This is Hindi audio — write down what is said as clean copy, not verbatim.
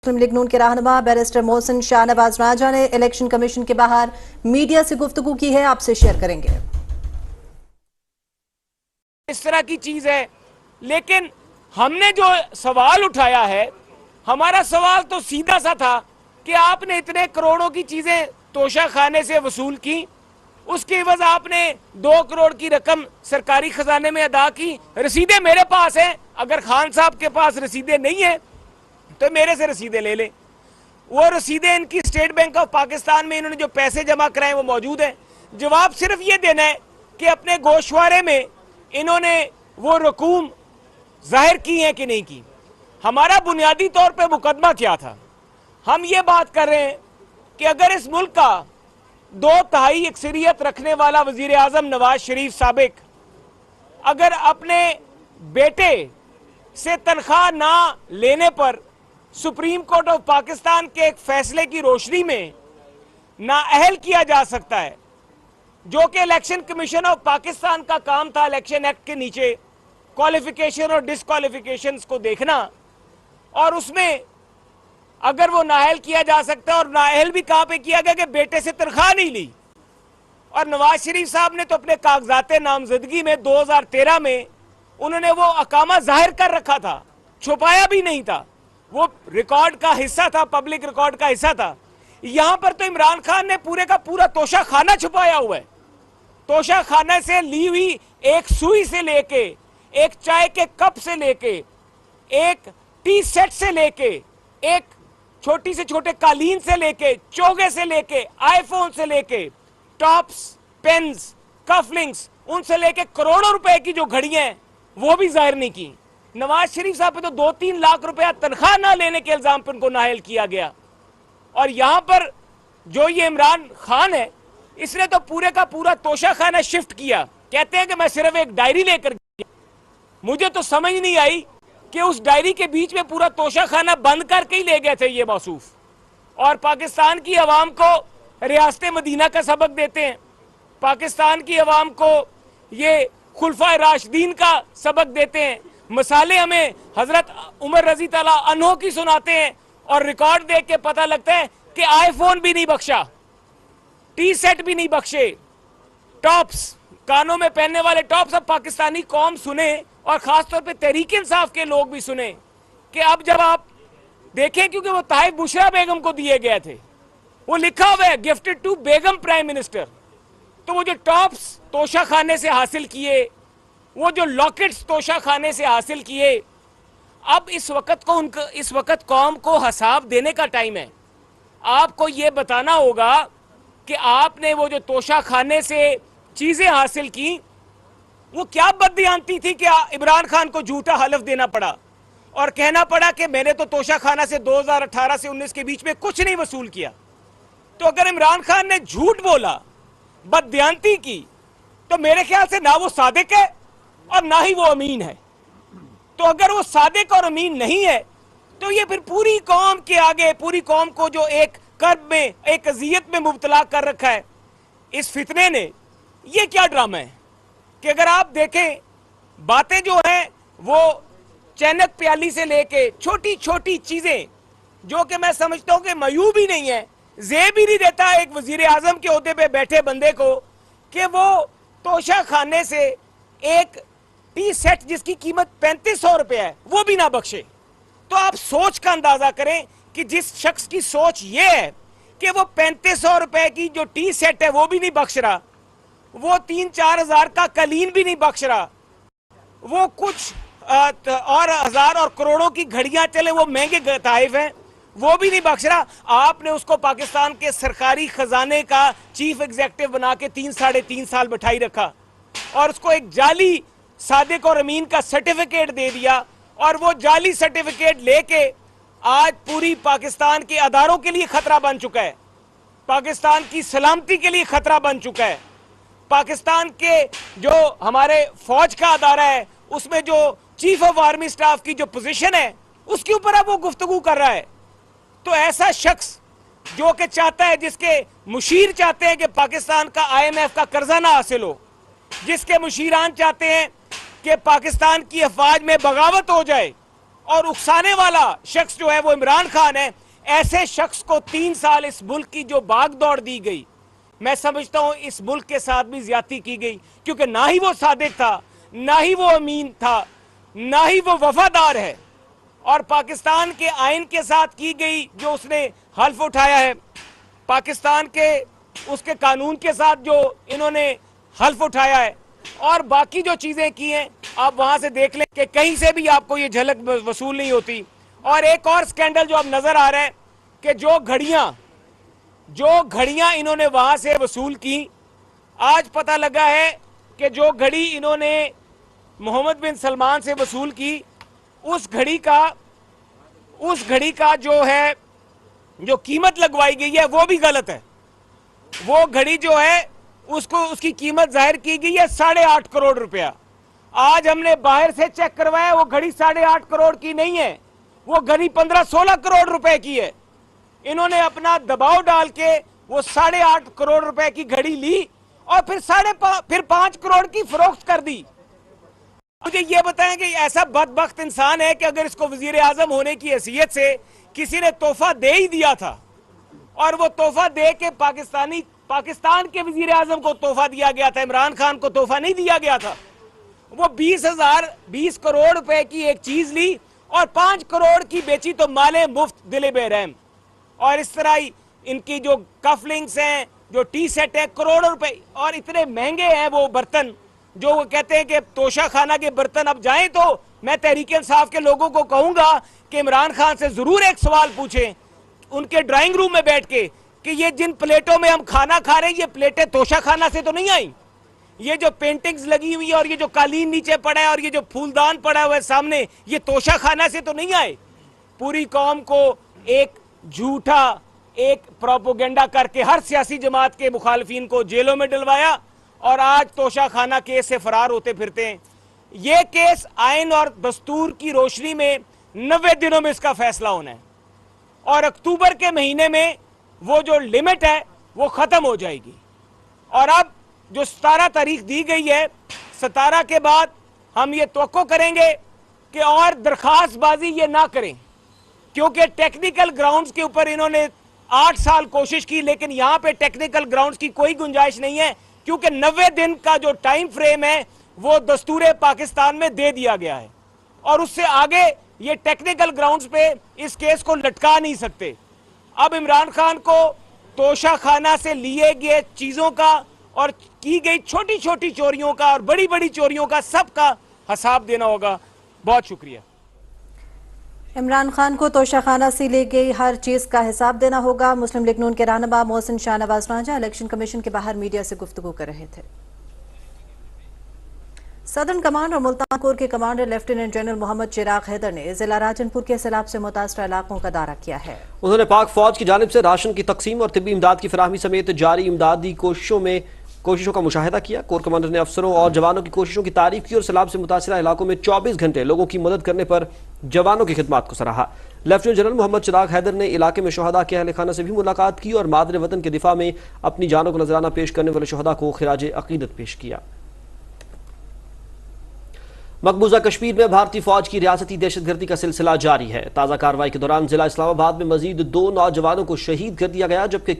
मुस्लिम लीग नून के रहनुमा बैरिस्टर मोहसिन शाहनवाज राजा ने इलेक्शन कमीशन के बाहर मीडिया से गुफ्तगू की है, आपसे शेयर करेंगे। इस तरह की चीज है, लेकिन हमने जो सवाल उठाया है, हमारा सवाल तो सीधा सा था कि आपने इतने करोड़ों की चीजें तोशा खाने से वसूल की, उसके एवज आपने 2 करोड़ की रकम सरकारी खजाने में अदा की। रसीदें मेरे पास हैं, अगर खान साहब के पास रसीदें नहीं है तो मेरे से रसीदें ले लें। वो रसीदें इनकी स्टेट बैंक ऑफ पाकिस्तान में इन्होंने जो पैसे जमा कराए वो मौजूद है। जवाब सिर्फ ये देना है कि अपने गोशवारे में इन्होंने वो रकूम जाहिर की है कि नहीं की। हमारा बुनियादी तौर पे मुकदमा क्या था? हम ये बात कर रहे हैं कि अगर इस मुल्क का 2/3 अक्सरियत रखने वाला वजीर आजम नवाज शरीफ साबिक अगर अपने बेटे से तनख्वाह ना लेने पर सुप्रीम कोर्ट ऑफ पाकिस्तान के एक फैसले की रोशनी में नाअहल किया जा सकता है, जो कि इलेक्शन कमीशन ऑफ पाकिस्तान का काम था इलेक्शन एक्ट के नीचे क्वालिफिकेशन और डिसक्वालिफिकेशंस को देखना, और उसमें अगर वो नाअहल किया जा सकता है, और नाअहल भी कहां पे किया गया कि बेटे से तनख्वाह नहीं ली। और नवाज शरीफ साहब ने तो अपने कागजात नामजदगी में 2013 में उन्होंने वो अकामा जाहिर कर रखा था, छुपाया भी नहीं था, वो रिकॉर्ड का हिस्सा था, पब्लिक रिकॉर्ड का हिस्सा था। यहां पर तो इमरान खान ने पूरे का पूरा तोशा खाना छुपाया हुआ है। तोशा खाने से ली हुई एक सुई से लेके, एक चाय के कप से लेके, एक टी सेट से लेके, एक छोटी से छोटे कालीन से लेके, चोगे से लेके, आईफोन से लेके, टॉप्स, पेन्स, कफलिंग्स, उनसे लेके करोड़ों रुपए की जो घड़ियां हैं वो भी जाहिर नहीं की। नवाज शरीफ साहब पे तो 2-3 लाख रुपया तनख्वाह ना लेने के इल्जाम पर उनको नाअहल किया गया। और यहां पर जो ये इमरान खान है, इसने तो पूरे का पूरा तोशा खाना शिफ्ट किया। कहते हैं कि मैं सिर्फ एक डायरी लेकर गया। मुझे तो समझ नहीं आई कि उस डायरी के बीच में पूरा तोशा खाना बंद करके ही ले गए थे ये मौसूफ, और पाकिस्तान की अवाम को रियासत मदीना का सबक देते हैं, पाकिस्तान की अवाम को ये खुलफा राशिदीन का सबक देते हैं, मसाले हमें हजरत उमर रजी ताला अन्हो की सुनाते हैं, और रिकॉर्ड देख के पता लगता है कि आईफोन भी नहीं बख्शा, टी सेट भी नहीं बख्शे, टॉप्स, कानों में पहनने वाले टॉप्स। अब पाकिस्तानी कौम सुने, और खासतौर पे तहरीक इंसाफ के लोग भी सुने, कि अब जब आप देखें, क्योंकि वो ताहिब बुशरा बेगम को दिए गए थे, वो लिखा हुआ है gifted to Begum prime minister, तो वो जो टॉप्स तोशा खाने से हासिल किए, वो जो लॉकेट्स तोशा खाने से हासिल किए, अब इस वक्त कौम को हिसाब देने का टाइम है। आपको ये बताना होगा कि आपने वो जो तोशा खाने से चीजें हासिल की, वो क्या बददियानती थी कि इमरान खान को झूठा हलफ देना पड़ा और कहना पड़ा कि मैंने तो तोशा खाना से 2018 से 19 के बीच में कुछ नहीं वसूल किया। तो अगर इमरान खान ने झूठ बोला, बददियानती की, तो मेरे ख्याल से ना वो सादिक है और ना ही वो अमीन है। तो अगर वो सादिक और अमीन नहीं है, तो ये फिर पूरी कौम के आगे, पूरी कौम को जो एक कर्ब में, एक अजियत में मुब्तला कर रखा है इस फितने ने, ये क्या ड्रामा है कि अगर आप देखें बातें जो हैं वो चैनक प्याली से लेके छोटी छोटी चीजें, जो कि मैं समझता हूं कि मयूब ही नहीं है, जेब ही नहीं देता एक वजीर आजम के ओहदे पे बैठे बंदे को कि वो तोशा खाने से एक टी सेट जिसकी कीमत 3500 रुपये है वो भी ना बख्शे। तो आप सोच का अंदाजा करें कि जिस शख्स की सोच ये है कि वो 3500 रुपए की जो टी सेट है वो भी नहीं बख्श रहा, वो 3-4 हजार का कलीन भी नहीं बख्श रहा, वो कुछ और हजार और करोड़ों की घड़ियां चले, वो महंगे तहफ हैं, वो भी नहीं बख्श रहा। आपने उसको पाकिस्तान के सरकारी खजाने का चीफ एग्जीक्यूटिव बना के 3-3.5 साल बैठाई रखा, और उसको एक जाली सादिक और अमीन का सर्टिफिकेट दे दिया, और वो जाली सर्टिफिकेट लेके आज पूरी पाकिस्तान के अदारों के लिए खतरा बन चुका है, पाकिस्तान की सलामती के लिए खतरा बन चुका है। पाकिस्तान के जो हमारे फौज का अदारा है, उसमें जो चीफ ऑफ आर्मी स्टाफ की जो पोजीशन है, उसके ऊपर अब वो गुफ्तगू कर रहा है। तो ऐसा शख्स जो कि चाहता है, जिसके मुशीर चाहते हैं कि पाकिस्तान का IMF का कर्जा ना हासिल हो, जिसके मुशीरान चाहते हैं कि पाकिस्तान की अफवाज में बगावत हो जाए और उकसाने वाला शख्स जो है वो इमरान खान है। ऐसे शख्स को 3 साल इस मुल्क की जो भागदौड़ दी गई, मैं समझता हूं इस मुल्क के साथ भी ज्यादती की गई, क्योंकि ना ही वो सादिक था, ना ही वो अमीन था, ना ही वो वफादार है। और पाकिस्तान के आइन के साथ की गई जो उसने हल्फ उठाया है, पाकिस्तान के उसके कानून के साथ जो इन्होंने हल्फ उठाया है, और बाकी जो चीजें की हैं आप वहां से देख लें कि कहीं से भी आपको ये झलक वसूल नहीं होती। और एक और स्कैंडल जो अब नजर आ रहा है कि जो घड़ियां इन्होंने वहां से वसूल की, आज पता लगा है कि जो घड़ी इन्होंने मोहम्मद बिन सलमान से वसूल की, उस घड़ी का जो है जो कीमत लगवाई गई है वो भी गलत है। वो घड़ी जो है उसकी कीमत जाहिर की गई है 8.5 करोड़ रुपया। आज हमने बाहर से चेक करवाया, वो घड़ी 8.5 करोड़ की नहीं है, वो घड़ी 15-16 करोड़ रुपए की है। इन्होंने अपना दबाव डाल के वो 8.5 करोड़ रुपए की घड़ी ली और फिर 5 करोड़ की फरोख्त कर दी। मुझे ये बताएं कि ऐसा बदबख्त इंसान है कि अगर इसको वजीर आजम होने की हैसियत से किसी ने तोहफा दे ही दिया था, और वो तोहफा दे के पाकिस्तान के वजीर आजम को तोहफा दिया गया था, इमरान खान को तोहफा नहीं दिया गया था। वो 20 करोड़ रुपए की एक चीज ली और 5 करोड़ की बेची तो माले मुफ्त दिले बेरहम। और इस तरह ही इनकी जो कफलिंग्स हैं, जो टी सेट है, करोड़ों रुपए, और इतने महंगे हैं वो बर्तन, जो वो कहते हैं कि तोशा खाना के बर्तन। अब जाएं तो मैं तहरीक इंसाफ के लोगों को कहूंगा कि इमरान खान से जरूर एक सवाल पूछें उनके ड्राइंग रूम में बैठ के कि ये जिन प्लेटों में हम खाना खा रहे हैं, ये प्लेटें तोशा खाना से तो नहीं आई। ये जो पेंटिंग्स लगी हुई है और ये जो कालीन नीचे पड़ा है और ये जो फूलदान पड़ा हुआ है सामने, ये तोशा खाना से तो नहीं आए। पूरी कौम को एक झूठा एक प्रोपोगेंडा करके हर सियासी जमात के मुखालफिन को जेलों में डलवाया और आज तोशा खाना केस से फरार होते फिरते हैं। ये केस आइन और दस्तूर की रोशनी में 90 दिनों में इसका फैसला होना है और अक्टूबर के महीने में वो जो लिमिट है वो खत्म हो जाएगी। और अब जो 17 तारीख दी गई है, 17 के बाद हम ये तवक्को करेंगे कि और दरखास्तबाजी ये ना करें, क्योंकि टेक्निकल ग्राउंड्स के ऊपर इन्होंने 8 साल कोशिश की, लेकिन यहां पे टेक्निकल ग्राउंड्स की कोई गुंजाइश नहीं है, क्योंकि 90 दिन का जो टाइम फ्रेम है वो दस्तूर पाकिस्तान में दे दिया गया है और उससे आगे ये टेक्निकल ग्राउंड्स पे इस केस को लटका नहीं सकते। अब इमरान खान को तोशा खाना से लिए गए चीजों का और की गई छोटी छोटी चोरियों का और बड़ी बड़ी चोरियों का सबका हिसाब देना होगा। बहुत शुक्रिया। इमरान खान को तोशा खाना से ले गई हर चीज का हिसाब देना होगा। मुस्लिम लीग नून के रहनुमा मोहसिन शाहनवाज राजा इलेक्शन कमीशन के बाहर मीडिया से गुफ्तगू कर रहे थे। सदर्न कमांड और मुल्तान कोर के कमांडर लेफ्टिनेंट जनरल मोहम्मद चिराग हैदर ने जिला राजनपुर के सैलाब से मुतासरा इलाकों का दौरा किया है। उन्होंने पाक फौज की जानिब से राशन की तकसीम और तिब्बी इमदाद की फराहमी समेत जारी इमदादी कोशिशों का मुशाहिदा किया। कोर कमांडर ने अफसरों और जवानों की कोशिशों की तारीफ की और सैलाब से मुतासरा इलाकों में 24 घंटे लोगों की मदद करने पर जवानों की खिदमत को सराहा। लेफ्टिनेंट जनरल मोहम्मद चिराग हैदर ने इलाके में शहदा के अहल खाना से भी मुलाकात की और मादरे वतन के दिफा में अपनी जानों को नजराना पेश करने वाले शहदा को खिराज अकीदत पेश किया। मकबूजा कश्मीर में भारतीय फौज की रियासती दहशतगर्दी का सिलसिला जारी है। ताज़ा कार्रवाई के दौरान जिला इस्लामाबाद में मजीद 2 नौजवानों को शहीद कर दिया गया, जबकि